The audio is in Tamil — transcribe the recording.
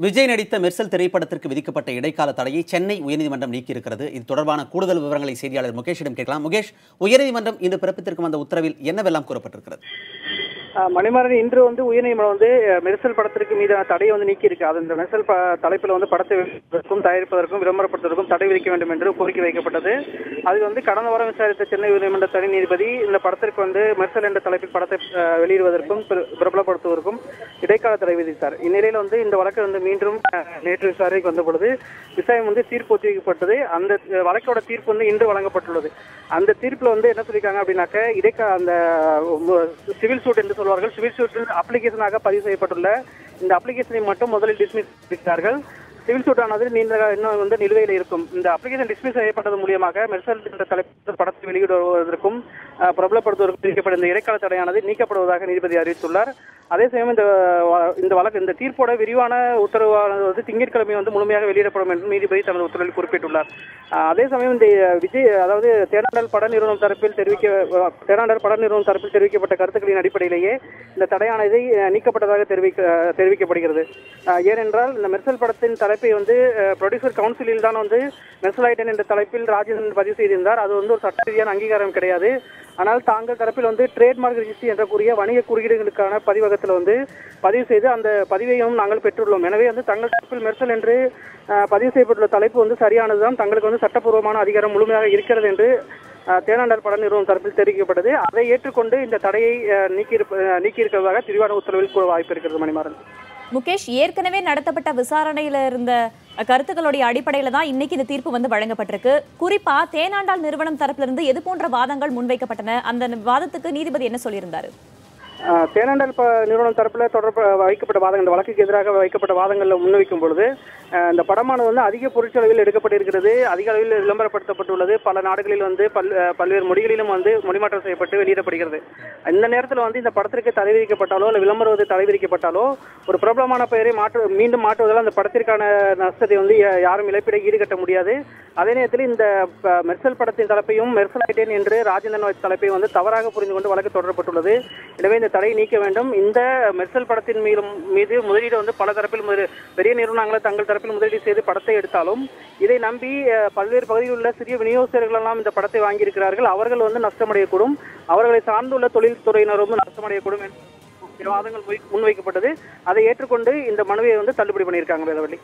விஜய் நடித்த மெர்சல் திரைப்படத்திற்கு விதிக்கப்பட்ட இடைக்கால தடையை சென்னை உயர்நீதிமன்றம் நீக்கியிருக்கிறது. இது தொடர்பான கூடுதல் விவரங்களை செய்தியாளர் முகேஷிடம் கேட்கலாம். முகேஷ், உயர்நீதிமன்றம் இன்று பிறப்பித்திருக்கும் அந்த உத்தரவில் என்னவெல்லாம் கூறப்பட்டிருக்கிறது? மணிமாறன், இன்று உயர்நீதிமன்றம் மெர்சல் படத்திற்கு மீதான தடையை நீக்கி இருக்கு. அது இந்த மெர்சல் தலைப்பில் படத்தை வெளியிடுவதற்கும் தயாரிப்பதற்கும் விளம்பரப்படுத்துவதற்கும் தடை விதிக்க வேண்டும் என்று கோரிக்கை வைக்கப்பட்டது. அது கடந்த வாரம் விசாரித்த சென்னை உயர்நீதிமன்ற தனி நீதிபதி இந்த படத்திற்கு மெர்சல் என்ற தலைப்பில் படத்தை வெளியிடுவதற்கும் பிரபலப்படுத்துவதற்கும் இடைக்கால தடை விதித்தார். இந்நிலையில் இந்த வழக்கு மீண்டும் நேற்று விசாரணைக்கு வந்த பொழுது விசாரணை தீர்ப்பு ஒத்திவைக்கப்பட்டது. அந்த வழக்கோட தீர்ப்பு இன்று வழங்கப்பட்டுள்ளது. அந்த தீர்ப்புல என்ன சொல்லியிருக்காங்க அப்படின்னாக்க அந்த சிவில் சூட் என்று சொல்வார்கள். சிவில் சூட் அப்ளிகேஷனாக பதிவு செய்யப்பட்டுள்ள இந்த அப்ளிகேஷனை மட்டும் முதலில் டிஸ்மிஸ் செய்தார்கள். சிவில் சூட் ஆனது இன்னும் நிலுவையில் இருக்கும். இந்த அப்ளிகேஷன் டிஸ்மிஸ் செய்யப்பட்டது மூலியமாக மெர்சல் என்ற தலைப்பில் படத்தை வெளியிடுவதற்கும் பிரபலப்படுத்துவதற்கும் விதிக்கப்பட்ட இந்த இடைக்கால தடையானது நீக்கப்படுவதாக நீதிபதி அறிவித்துள்ளார். அதே சமயம் இந்த தீர்ப்போட விரிவான உத்தரவானது திங்கட்கிழமை முழுமையாக வெளியிடப்படும் என்று நீதிபதி தனது உத்தரவில் குறிப்பிட்டுள்ளார். அதே சமயம் இந்த விஜய் தேனாண்டல் பட நிறுவனம் தரப்பில் தெரிவிக்கப்பட்ட கருத்துக்களின் அடிப்படையிலேயே இந்த தடையானது நீக்கப்பட்டதாக தெரிவிக்கப்படுகிறது. ஏனென்றால் இந்த மெர்சல் படத்தின் தலைப்பை ப்ரொடியூசர் கவுன்சிலில் தான் மெர்சலைட்டன் என்ற தலைப்பில் ராஜேந்திரன் பதிவு செய்திருந்தார். அது ஒரு சட்ட ரீதியான அங்கீகாரம் கிடையாது. ஆனால் தாங்கள் தரப்பில் ட்ரேட்மார்க் ரெஜிஸ்ட்ரி என்ற வணிக குறியீடுகளுக்கான பதிவகத்தில் பதிவு செய்து அந்த பதிவையும் நாங்கள் பெற்றுள்ளோம். எனவே தங்கள் தரப்பில் மெர்சல் என்று பதிவு செய்யப்பட்டுள்ள தலைப்பு சரியானதுதான், தங்களுக்கு சட்டப்பூர்வமான அதிகாரம் முழுமையாக இருக்கிறது என்று தேனாண்டல் பட நிறுவனம் தரப்பில் தெரிவிக்கப்பட்டது. அதை ஏற்றுக்கொண்டு இந்த தடையை நீக்கியிருக்கிறதாக விரிவான உத்தரவில் கூற வாய்ப்பு இருக்கிறது. மணிமாறன், முகேஷ், ஏற்கனவே நடத்தப்பட்ட விசாரணையில இருந்த கருத்துக்களுடைய அடிப்படையில தான் இன்னைக்கு இந்த தீர்ப்பு வழங்கப்பட்டிருக்கு. குறிப்பா தேனாண்டால் நிறுவனம் தரப்பிலிருந்து எது போன்ற வாதங்கள் முன்வைக்கப்பட்டன? அந்த வாதத்துக்கு நீதிபதி என்ன சொல்லியிருந்தாரு? தேனாண்டல் நிறுவனம் தரப்பில் வைக்கப்பட்ட வாதங்கள், இந்த வழக்குக்கு எதிராக வைக்கப்பட்ட வாதங்களில் முன்வைக்கும் பொழுது இந்த படமானது அதிக பொருட்செலவில் எடுக்கப்பட்டிருக்கிறது, அதிக அளவில் விளம்பரப்படுத்தப்பட்டுள்ளது, பல நாடுகளில் பல்வேறு மொழிகளிலும் மொழிமாற்றம் செய்யப்பட்டு வெளியிடப்படுகிறது. இந்த நேரத்தில் இந்த படத்திற்கு தடை விதிக்கப்பட்டாலோ அல்ல விளம்பரம் தடை விதிக்கப்பட்டாலோ ஒரு பிரபலமான பெயரை மீண்டும் மாற்றுவதால் அந்த படத்திற்கான நஷ்டத்தை யாரும் இழப்பீடை ஈடுகட்ட முடியாது. அதே நேரத்தில் இந்த மெர்சல் படத்தின் தலைப்பையும் மெர்சலைட்டன் என்று ராஜேந்திரன் தலைப்பையும் தவறாக புரிந்து கொண்டு வழக்கு தொடரப்பட்டுள்ளது. எனவே இந்த தடை நீக்க வேண்டும். இந்த மெர்சல் படத்தின் மீது முதலீடு பல தரப்பில் பெரிய நிறுவனங்களை தங்கள் தரப்பில் முதலீடு செய்து படத்தை எடுத்தாலும் இதை நம்பி பல்வேறு பகுதியில் உள்ள சிறிய விநியோகஸ்தர்கள் எல்லாம் இந்த படத்தை வாங்கியிருக்கிறார்கள். அவர்கள் நஷ்டமடையக்கூடும், அவர்களை சார்ந்துள்ள தொழில்துறையினரும் நஷ்டமடையக்கூடும் என்று வாதங்கள் முன்வைக்கப்பட்டது. அதை ஏற்றுக்கொண்டு இந்த மனுவை தள்ளுபடி பண்ணியிருக்காங்க வேதவள்ளி.